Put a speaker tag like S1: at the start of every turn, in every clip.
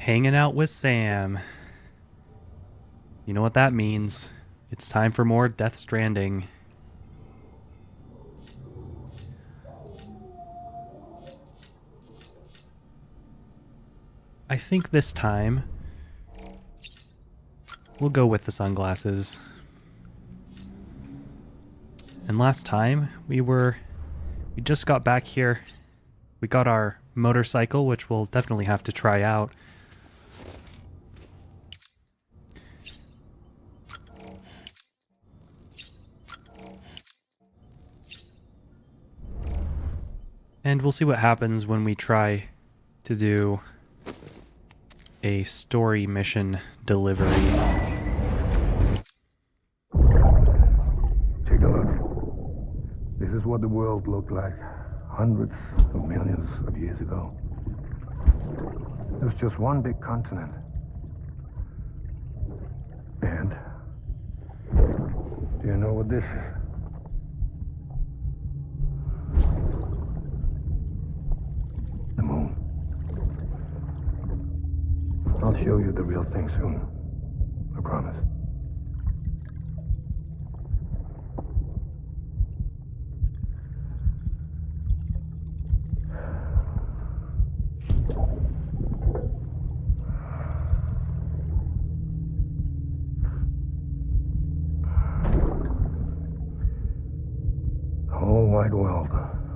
S1: Hanging out with Sam. You know what that means. It's time for more Death Stranding. I think this time we'll go with the sunglasses. And last time we just got back here. We got our motorcycle, which we'll definitely have to try out. And we'll see what happens when we try to do a story mission delivery.
S2: Take a look. This is what the world looked like hundreds of millions of years ago. It was just one big continent. And do you know what this is? The moon. I'll show you the real thing soon. I promise. The whole wide world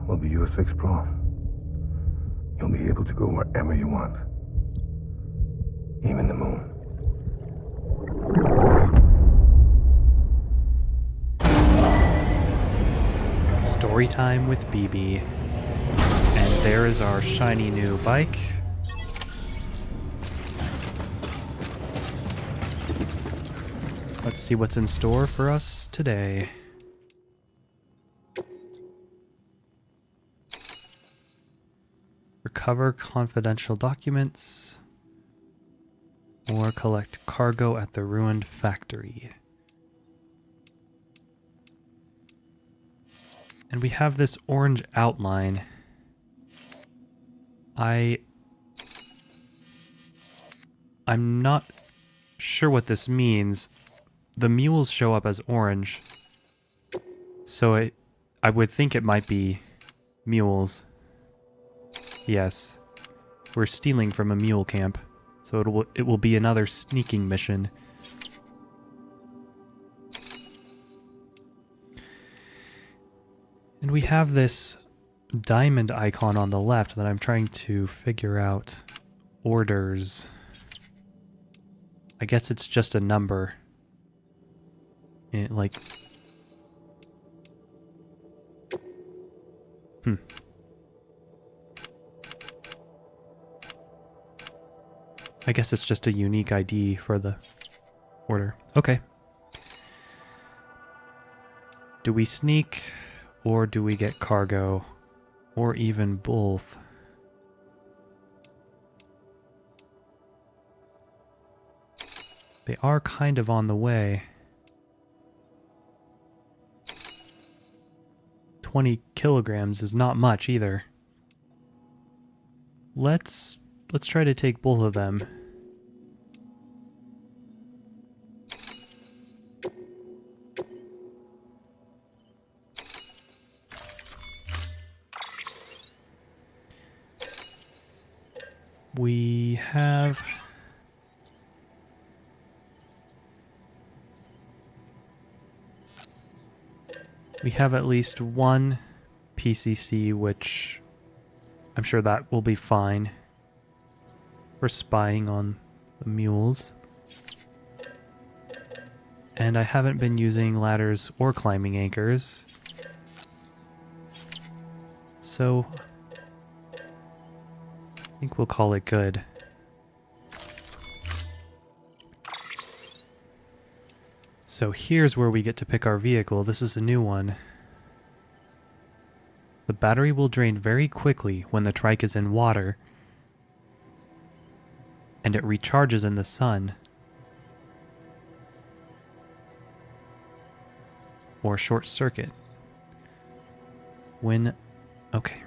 S2: will be yours to explore. You'll be able to go wherever you want. Even the moon.
S1: Story time with BB. And there is our shiny new bike. Let's see what's in store for us today. Recover confidential documents. Or collect cargo at the ruined factory. And we have this orange outline. I'm not sure what this means. The mules show up as orange. So I would think it might be mules. Yes. We're stealing from a mule camp. So it will be another sneaking mission. And we have this diamond icon on the left that I'm trying to figure out. Orders. I guess it's just a number. Like... I guess it's just a unique ID for the order. Okay. Do we sneak, or do we get cargo, or even both? They are kind of on the way. 20 kilograms is not much either. Let's try to take both of them. We have at least one PCC, which I'm sure that will be fine. We're spying on the mules. And I haven't been using ladders or climbing anchors. So I think we'll call it good. So here's where we get to pick our vehicle. This is a new one. The battery will drain very quickly when the trike is in water. And it recharges in the sun. Or short circuit. Okay.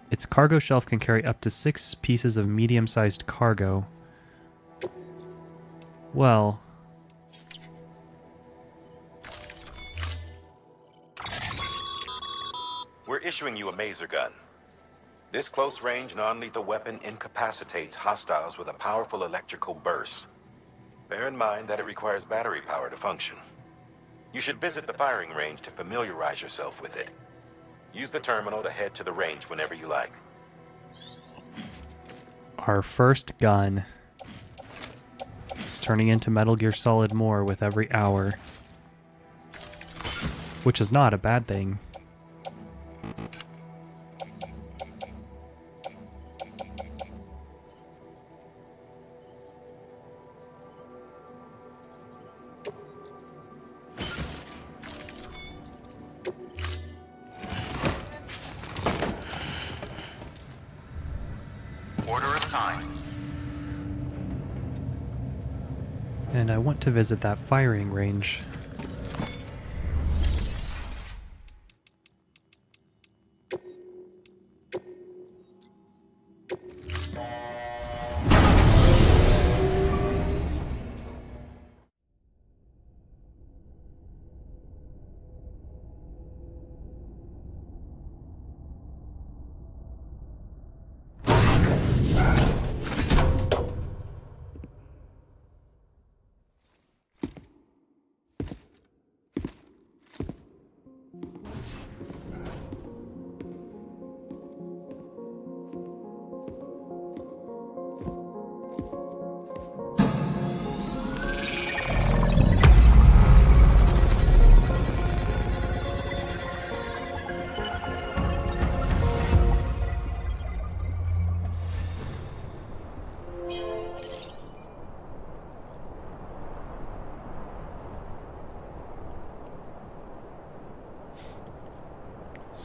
S1: Its cargo shelf can carry up to 6 pieces of medium-sized cargo. Well...
S3: We're issuing you a maser gun. This close-range, non-lethal weapon incapacitates hostiles with a powerful electrical burst. Bear in mind that it requires battery power to function. You should visit the firing range to familiarize yourself with it. Use the terminal to head to the range whenever you like.
S1: Our first gun. It's turning into Metal Gear Solid more with every hour. Which is not a bad thing.
S3: Order assigned.
S1: And I want to visit that firing range.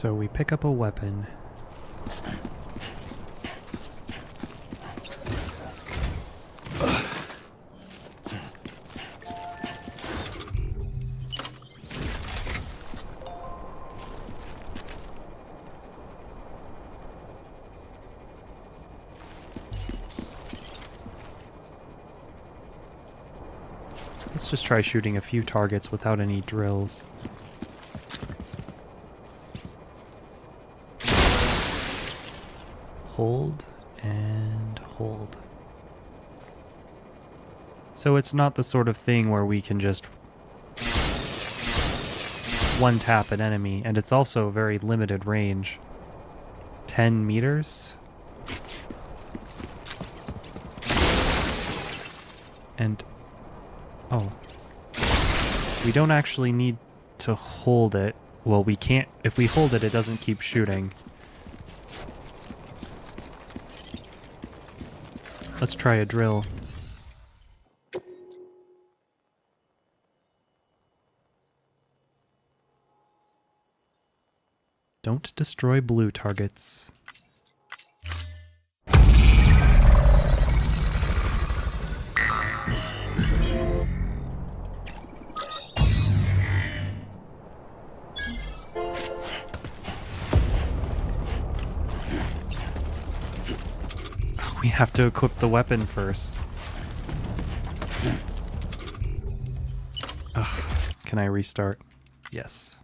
S1: So we pick up a weapon. Let's just try shooting a few targets without any drills. Hold and hold. So it's not the sort of thing where we can just one tap an enemy, and it's also very limited range. 10 meters? And oh. We don't actually need to hold it. Well, we can't. If we hold it, it doesn't keep shooting. Let's try a drill. Don't destroy blue targets. We have to equip the weapon first. Ugh. Can I restart? Yes.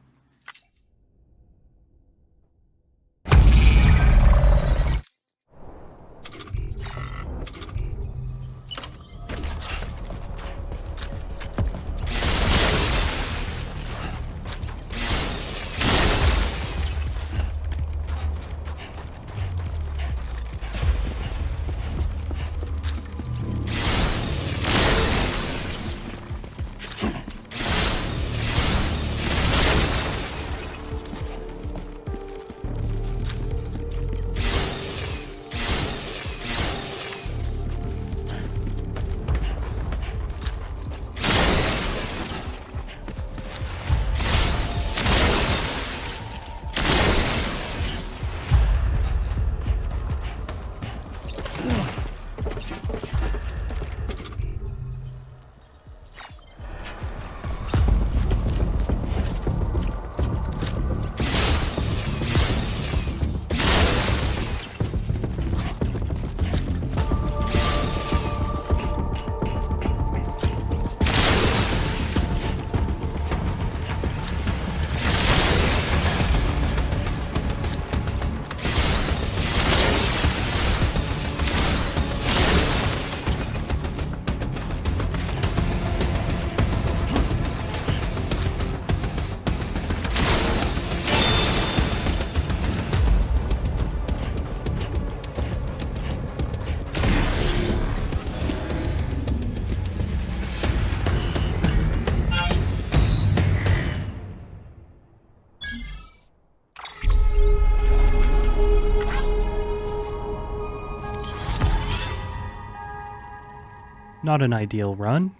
S1: Not an ideal run.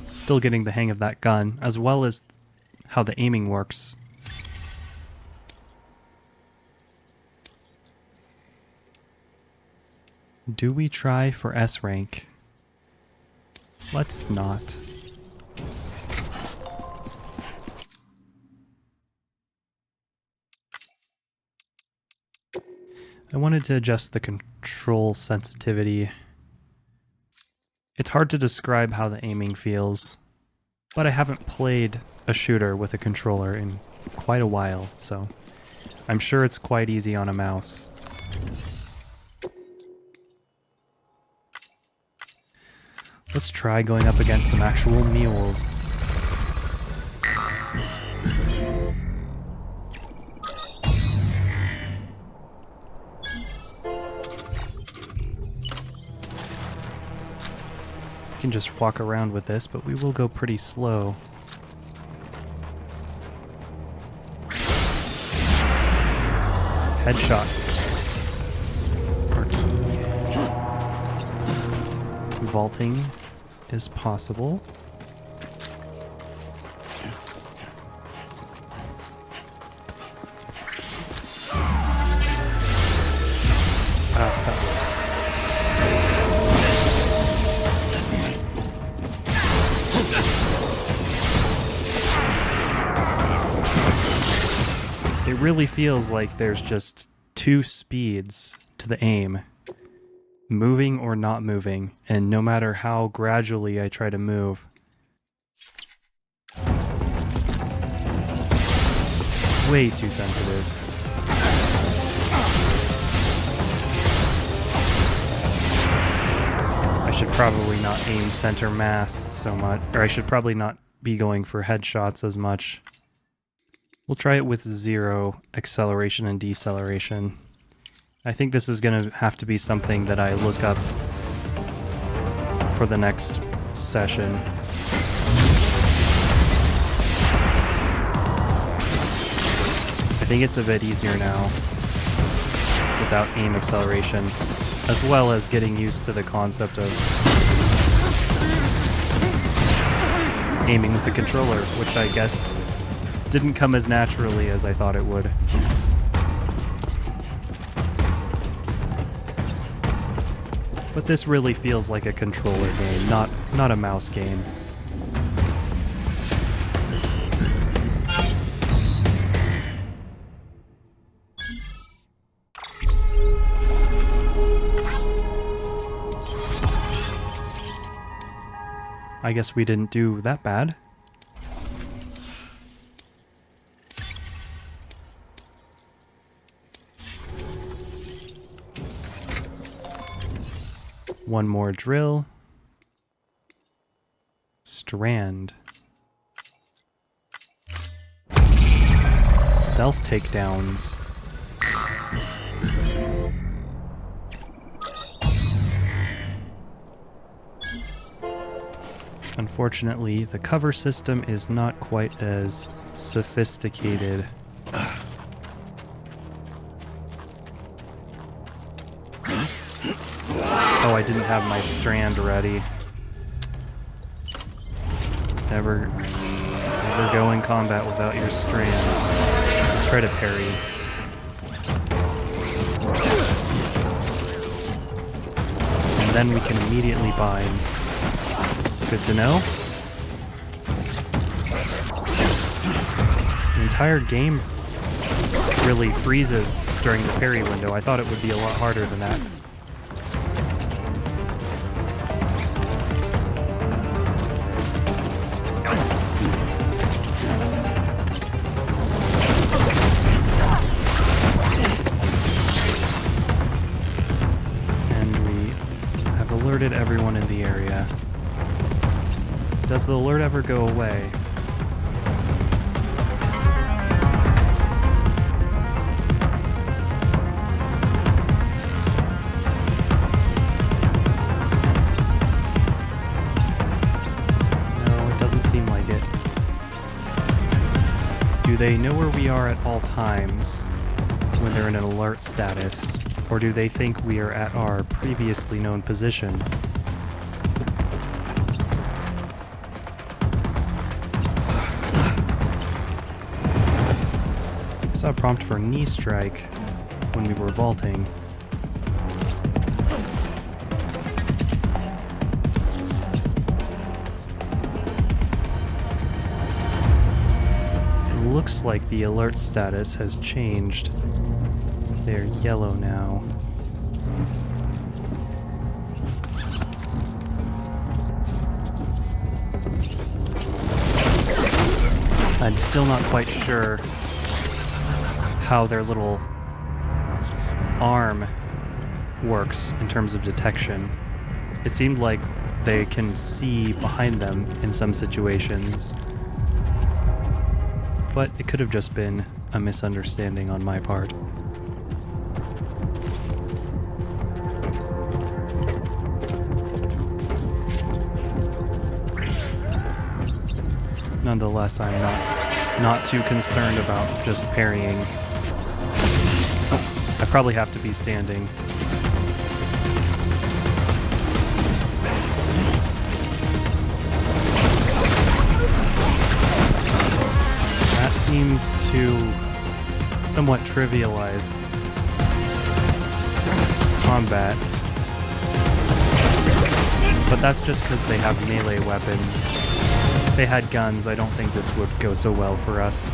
S1: Still getting the hang of that gun, as well as how the aiming works. Do we try for S rank? Let's not. I wanted to adjust the control sensitivity. It's hard to describe how the aiming feels, but I haven't played a shooter with a controller in quite a while, so I'm sure it's quite easy on a mouse. Let's try going up against some actual mules. Can just walk around with this, but we will go pretty slow. Headshots are key. Vaulting is possible. It really feels like there's just two speeds to the aim, moving or not moving, and no matter how gradually I try to move, it's way too sensitive. I should probably not aim center mass so much, or I should probably not be going for headshots as much. We'll try it with 0 acceleration and deceleration. I think this is going to have to be something that I look up for the next session. I think it's a bit easier now without aim acceleration, as well as getting used to the concept of aiming with the controller, which I guess didn't come as naturally as I thought it would. But this really feels like a controller game, not a mouse game. I guess we didn't do that bad. One more drill. Strand. Stealth takedowns. Unfortunately, the cover system is not quite as sophisticated. Oh, I didn't have my strand ready. Never go in combat without your strand. Let's try to parry. And then we can immediately bind. Good to know. The entire game really freezes during the parry window. I thought it would be a lot harder than that. Alerted everyone in the area. Does the alert ever go away? No, it doesn't seem like it. Do they know where we are at all times when they're in an alert status? Or do they think we are at our previously known position? I saw a prompt for knee strike when we were vaulting. It looks like the alert status has changed. They're yellow now. I'm still not quite sure how their little arm works in terms of detection. It seemed like they can see behind them in some situations, but it could have just been a misunderstanding on my part. Nonetheless, I'm not too concerned about just parrying. Oh, I probably have to be standing. That seems to somewhat trivialize combat. But that's just because they have melee weapons. If they had guns, I don't think this would go so well for us.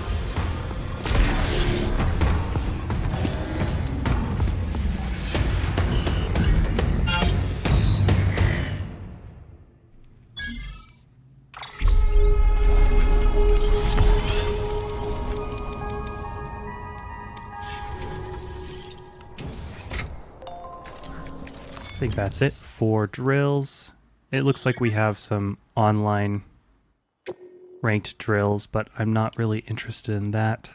S1: I think that's it for drills. It looks like we have some online ranked drills, but I'm not really interested in that.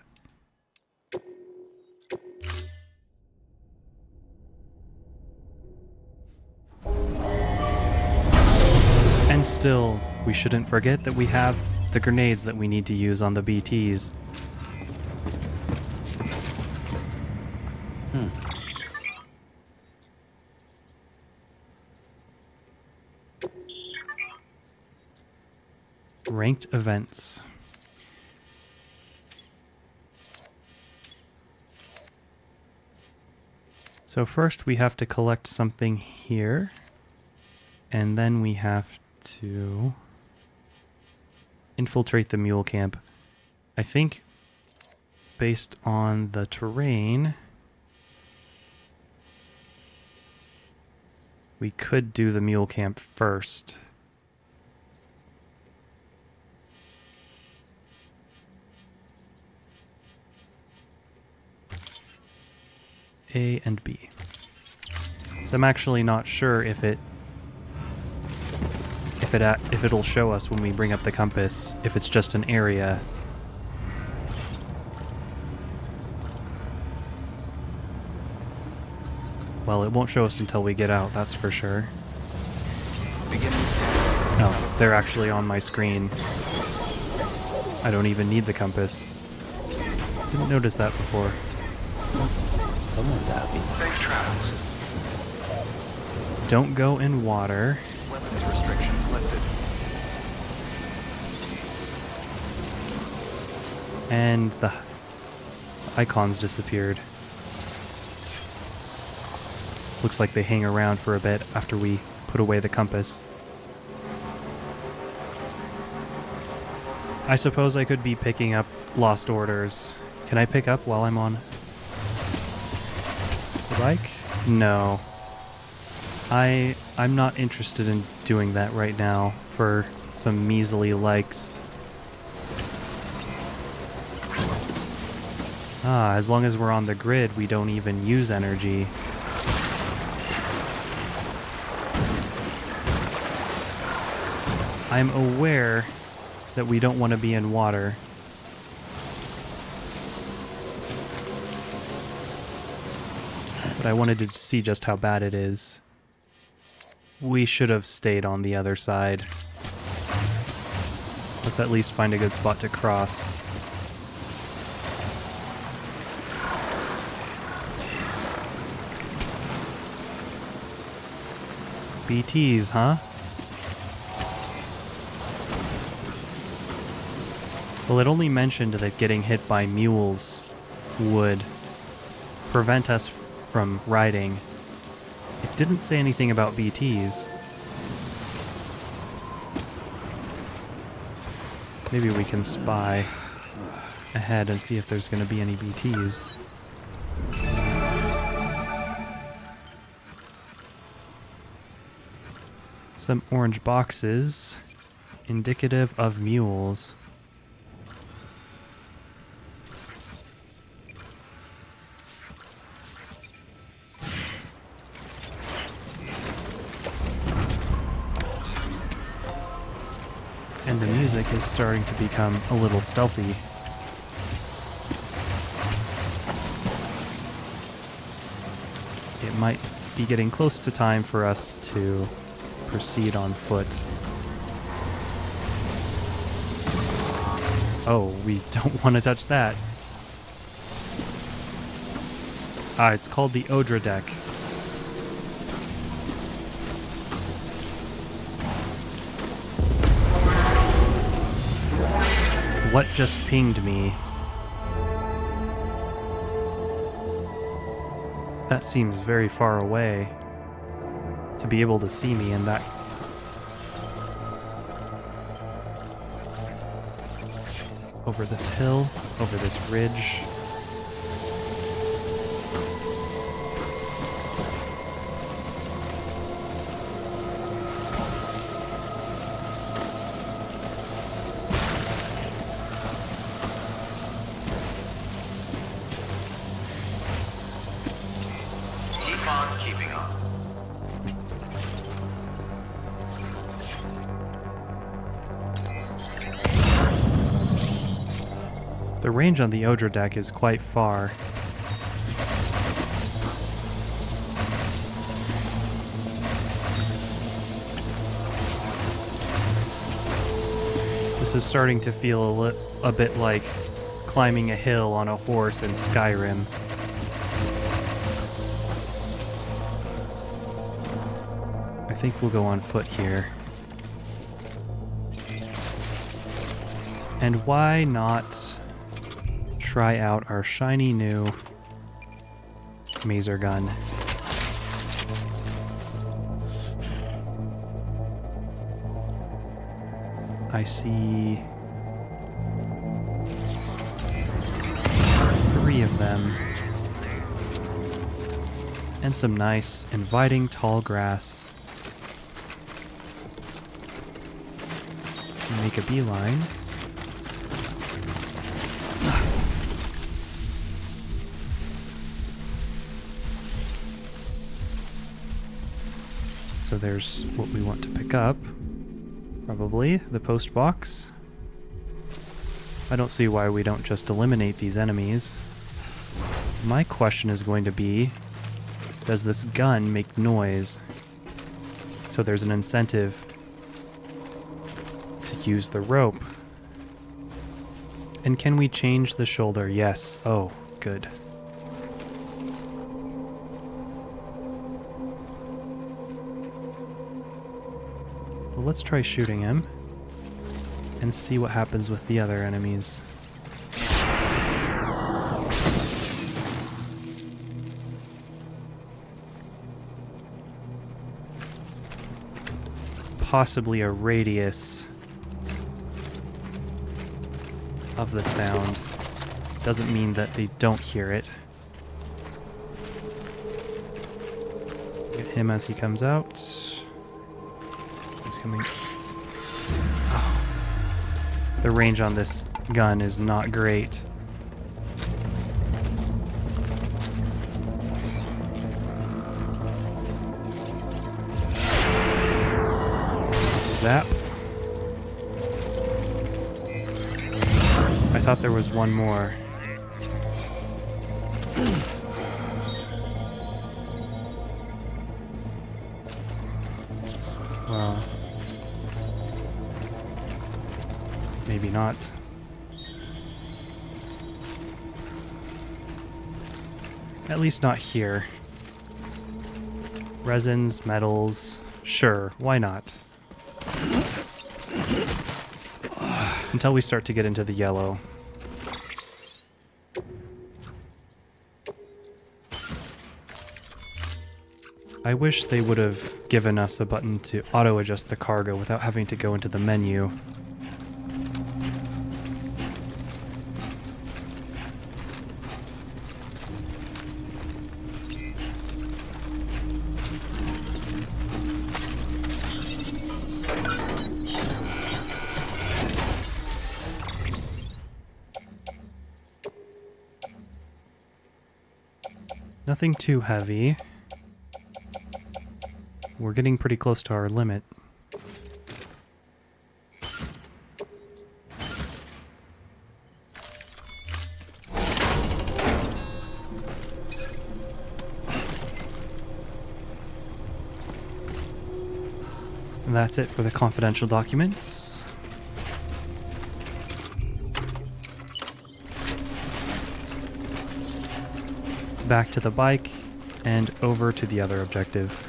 S1: And still, we shouldn't forget that we have the grenades that we need to use on the BTs. Ranked events. So first we have to collect something here, and then we have to infiltrate the mule camp. I think based on the terrain, we could do the mule camp first. A and B. So I'm actually not sure if it'll show us when we bring up the compass if it's just an area. Well, it won't show us until we get out, that's for sure. Oh, they're actually on my screen. I don't even need the compass. Didn't notice that before.
S4: Someone's happy.
S5: Safe travels.
S1: Don't go in water.
S5: Weapons restrictions lifted.
S1: And the icons disappeared. Looks like they hang around for a bit after we put away the compass. I suppose I could be picking up lost orders. Can I pick up while I'm on the bike? No. I'm not interested in doing that right now for some measly likes. As long as we're on the grid, we don't even use energy. I'm aware that we don't want to be in water. But I wanted to see just how bad it is. We should have stayed on the other side. Let's at least find a good spot to cross. BTs, huh? Well, it only mentioned that getting hit by mules would prevent us from riding. It didn't say anything about BTs. Maybe we can spy ahead and see if there's going to be any BTs. Some orange boxes, indicative of mules. And the music is starting to become a little stealthy. It might be getting close to time for us to proceed on foot. Oh, we don't want to touch that. Ah, it's called the Odra deck. What just pinged me? That seems very far away to be able to see me in that. Over this hill, over this ridge.
S5: Keep on keeping on.
S1: The range on the Odra deck is quite far. This is starting to feel a bit like climbing a hill on a horse in Skyrim. I think we'll go on foot here. And why not try out our shiny new mazer gun? I see 3 of them. And some nice, inviting tall grass. Make a beeline. So there's what we want to pick up. Probably the post box. I don't see why we don't just eliminate these enemies. My question is going to be, does this gun make noise? So there's an incentive to use the rope. And can we change the shoulder? Yes. Oh, good. Well, let's try shooting him and see what happens with the other enemies. Possibly a radius of the sound. Doesn't mean that they don't hear it. Get him as he comes out. He's coming. Oh. The range on this gun is not great. Zap. I thought there was one more. Well, maybe not. At least not here. Resins, metals, Sure, why not? Until we start to get into the yellow. I wish they would have given us a button to auto-adjust the cargo without having to go into the menu. Nothing too heavy. We're getting pretty close to our limit. And that's it for the confidential documents. Back to the bike and over to the other objective.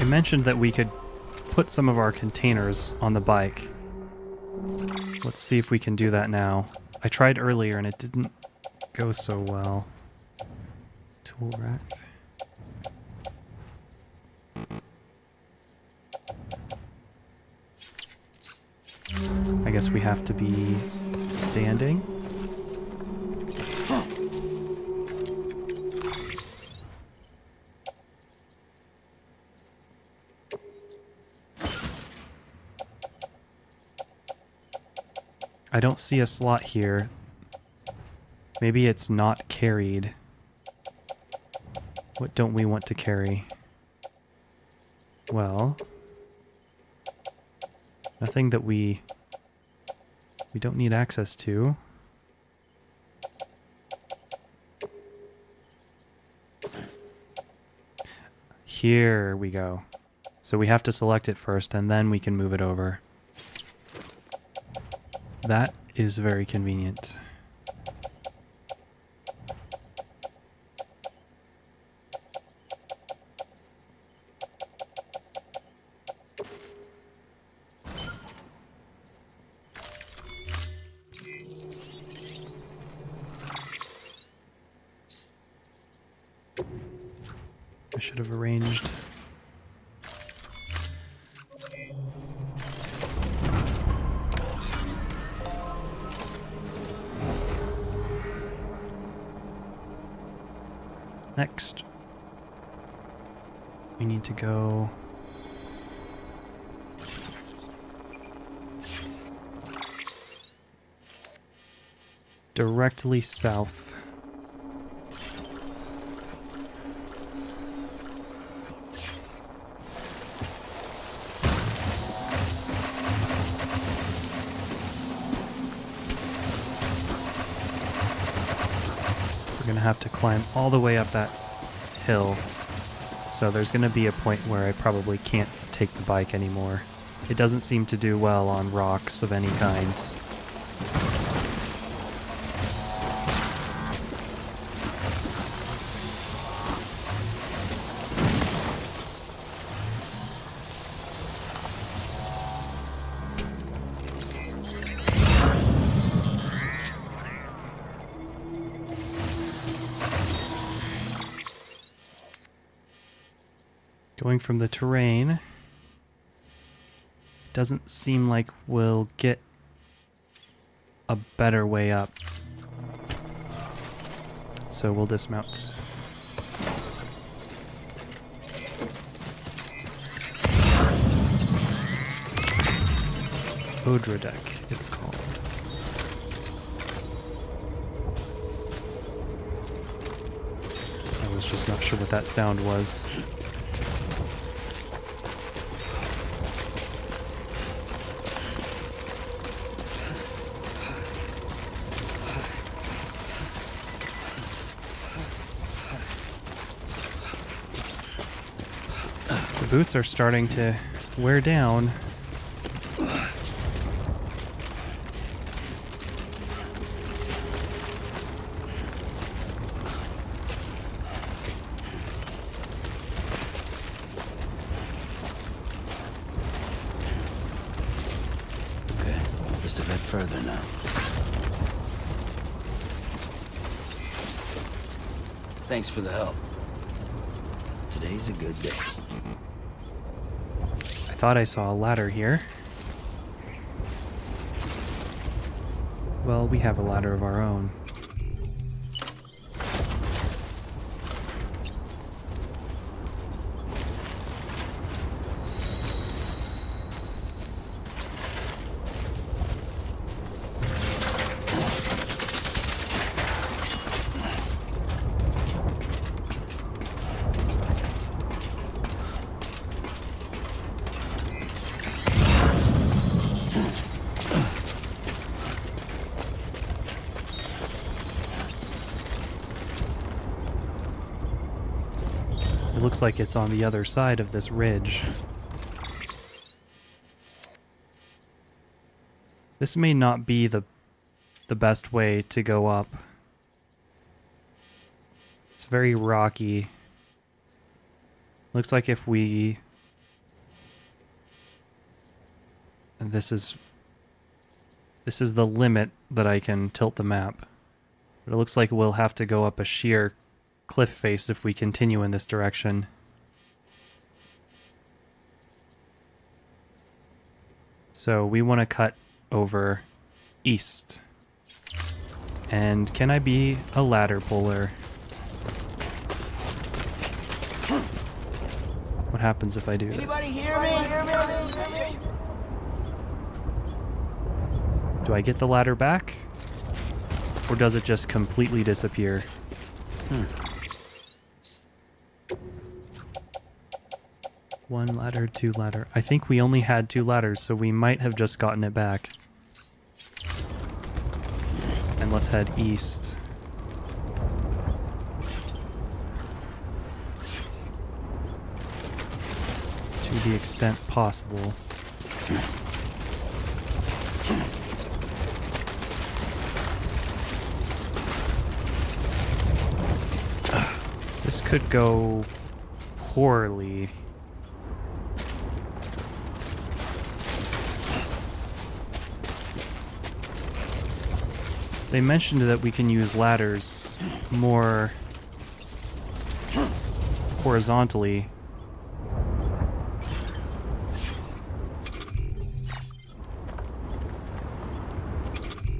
S1: I mentioned that we could put some of our containers on the bike. Let's see if we can do that now. I tried earlier and it didn't go so well. Tool rack. I guess we have to be standing. I don't see a slot here. Maybe it's not carried. What don't we want to carry? Well, nothing that we don't need access to. Here we go. So we have to select it first and then we can move it over. That is very convenient. I should have arranged. Next, we need to go directly south. We're gonna have to climb all the way up that hill, so there's gonna be a point where I probably can't take the bike anymore. It doesn't seem to do well on rocks of any kind. Going from the terrain, doesn't seem like we'll get a better way up. So we'll dismount. Odra deck, it's called. I was just not sure what that sound was. boots are starting to wear down.
S4: Okay, just a bit further now. Thanks for the help. Today's a good day.
S1: I thought I saw a ladder here. Well, we have a ladder of our own. It looks like it's on the other side of this ridge. This may not be the best way to go up. It's very rocky. Looks like if we... And this is the limit that I can tilt the map. But it looks like we'll have to go up a sheer cliff face if we continue in this direction. So we want to cut over east. And can I be a ladder puller? What happens if I do this? Do I get the ladder back? Or does it just completely disappear? One ladder, two ladder. I think we only had 2 ladders, so we might have just gotten it back. And let's head east. To the extent possible. This could go poorly. They mentioned that we can use ladders more horizontally.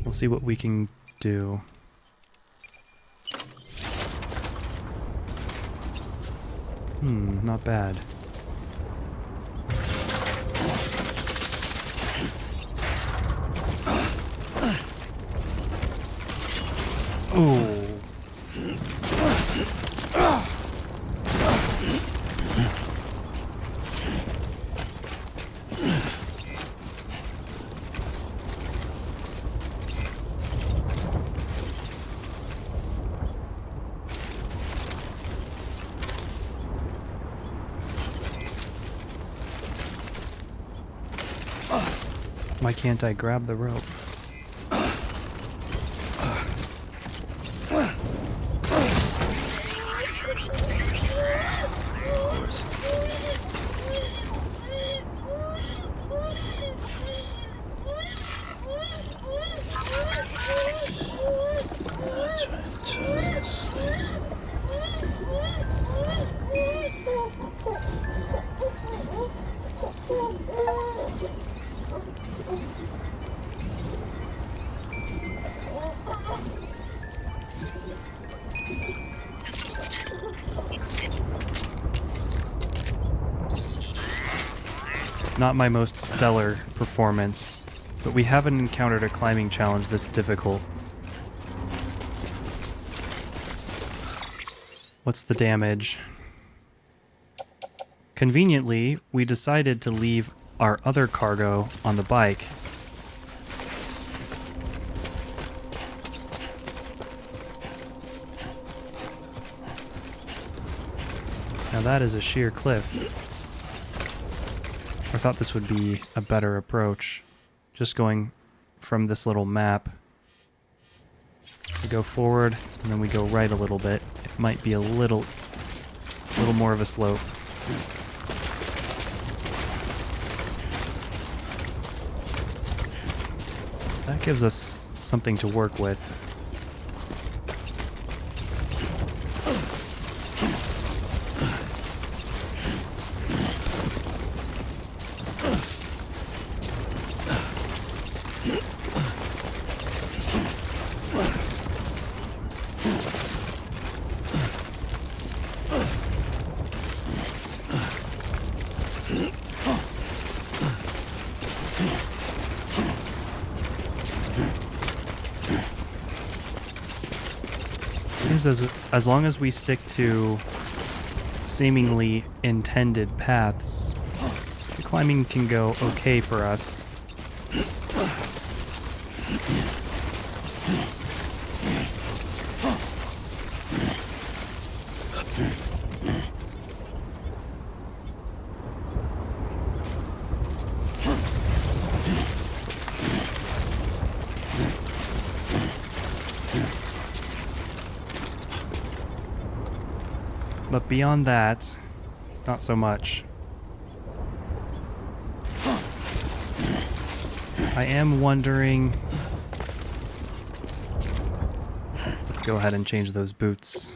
S1: We'll see what we can do. Not bad. Ooh. Why can't I grab the rope? Not my most stellar performance, but we haven't encountered a climbing challenge this difficult. What's the damage? Conveniently, we decided to leave our other cargo on the bike. Now that is a sheer cliff. I thought this would be a better approach. Just going from this little map. We go forward, and then we go right a little bit. It might be a little more of a slope. That gives us something to work with. Seems as long as we stick to seemingly intended paths, the climbing can go okay for us. But beyond that, not so much. I am wondering... Let's go ahead and change those boots.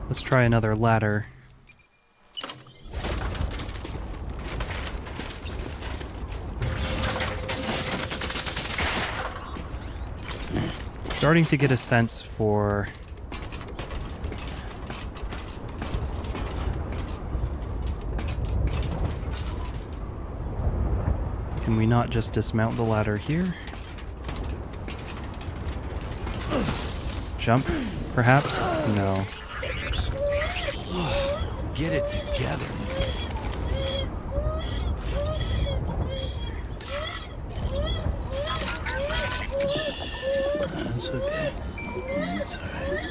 S1: Let's try another ladder. Starting to get a sense for can we not just dismount the ladder here? Jump, perhaps? No.
S4: Get it together. That's okay. That's alright.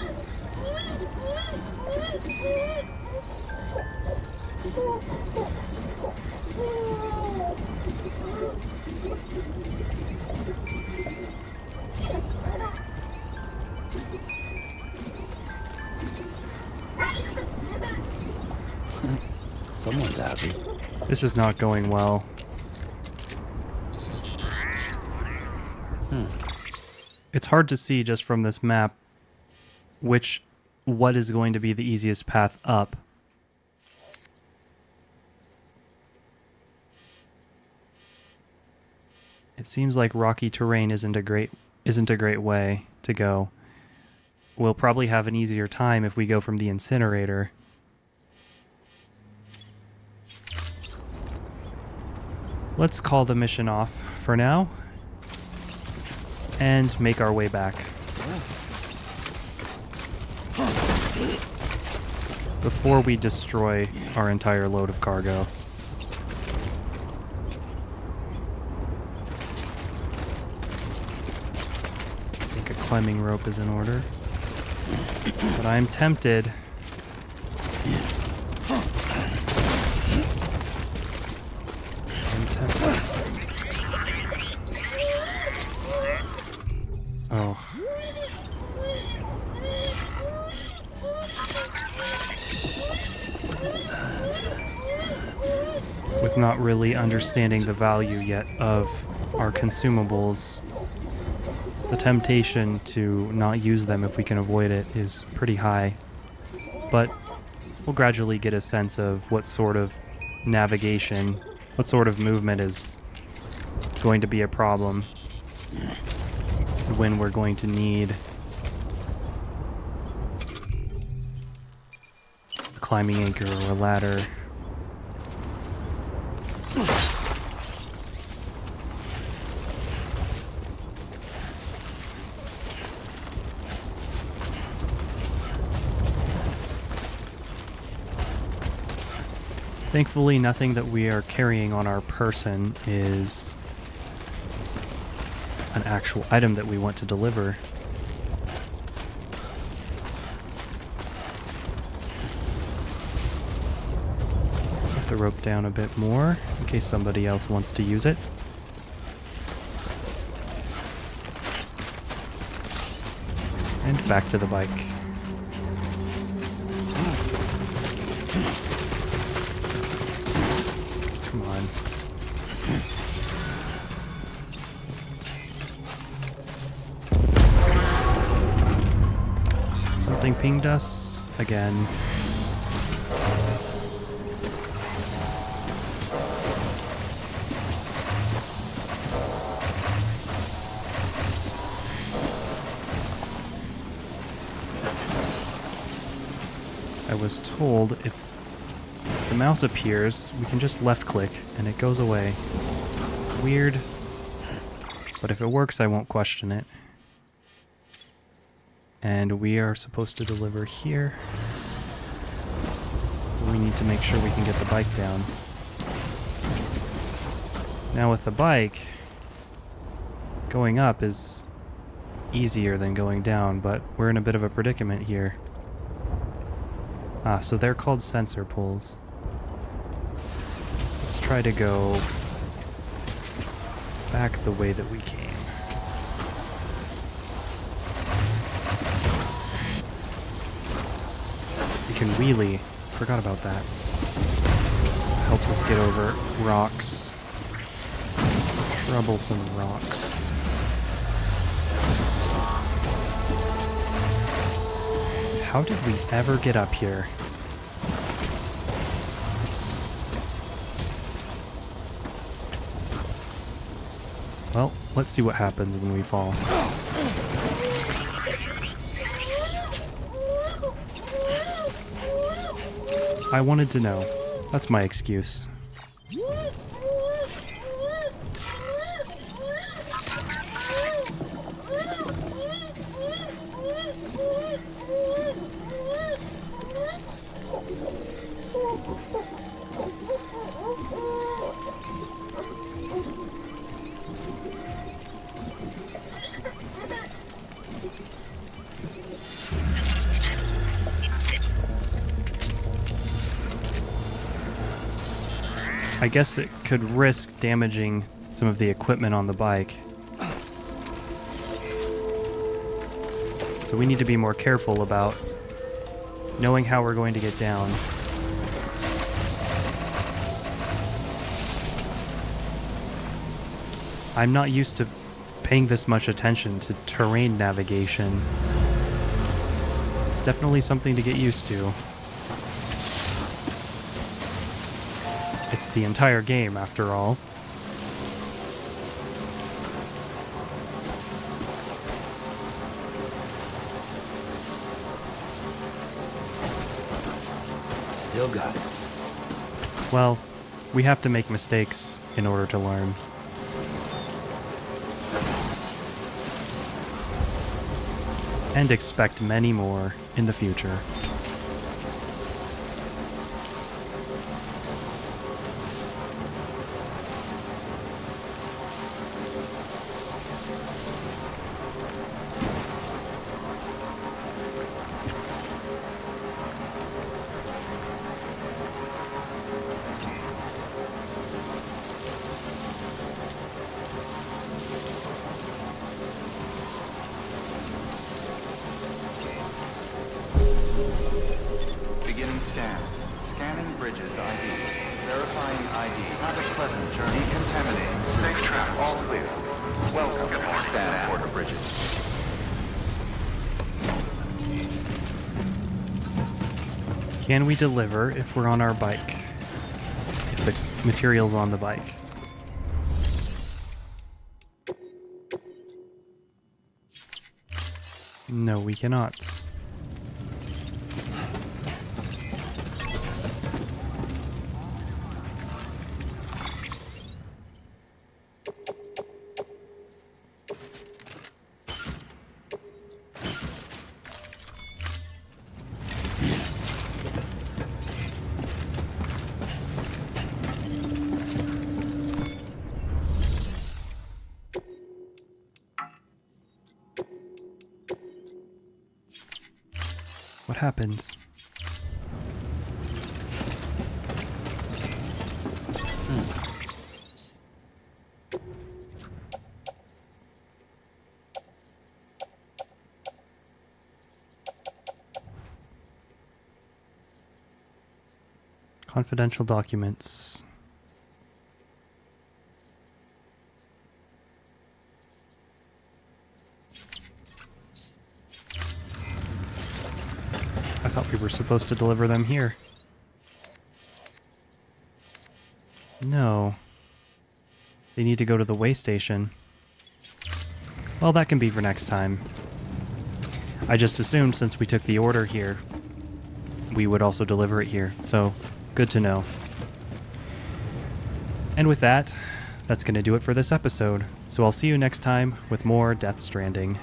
S4: Someone's happy.
S1: This is not going well. It's hard to see just from this map what is going to be the easiest path up. It seems like rocky terrain isn't a great way to go. We'll probably have an easier time if we go from the incinerator. Let's call the mission off for now and make our way back. Before we destroy our entire load of cargo. I think a climbing rope is in order. But I'm tempted. Oh. With not really understanding the value yet of our consumables, the temptation to not use them if we can avoid it is pretty high. But we'll gradually get a sense of what sort of navigation, what sort of movement is going to be a problem, when we're going to need a climbing anchor or a ladder. Thankfully, nothing that we are carrying on our person is an actual item that we want to deliver. Have to rope down a bit more in case somebody else wants to use it. And back to the bike. Come on. Something pinged us again. I was told if the mouse appears, we can just left click and it goes away. Weird. But if it works, I won't question it. And we are supposed to deliver here. So we need to make sure we can get the bike down. Now with the bike, going up is easier than going down, but we're in a bit of a predicament here. Ah, so they're called sensor pulls. Let's try to go back the way that we came. We can wheelie. Forgot about that. Helps us get over rocks. Troublesome rocks. How did we ever get up here? Well, let's see what happens when we fall. I wanted to know. That's my excuse. I guess it could risk damaging some of the equipment on the bike. So we need to be more careful about knowing how we're going to get down. I'm not used to paying this much attention to terrain navigation. It's definitely something to get used to. It's the entire game, after all.
S4: Still got it.
S1: Well, we have to make mistakes in order to learn. And expect many more in the future.
S5: Beginning scan. Scanning bridges ID. Verifying ID. Have a pleasant journey. Decontaminating. Safe travel. All clear. Welcome to San Porter Bridges.
S1: Can we deliver if we're on our bike? If the material's on the bike? No, we cannot. what happens. Confidential documents. I thought we were supposed to deliver them here. No. They need to go to the way station. Well, that can be for next time. I just assumed since we took the order here, we would also deliver it here, so good to know. And with that, that's going to do it for this episode. So I'll see you next time with more Death Stranding.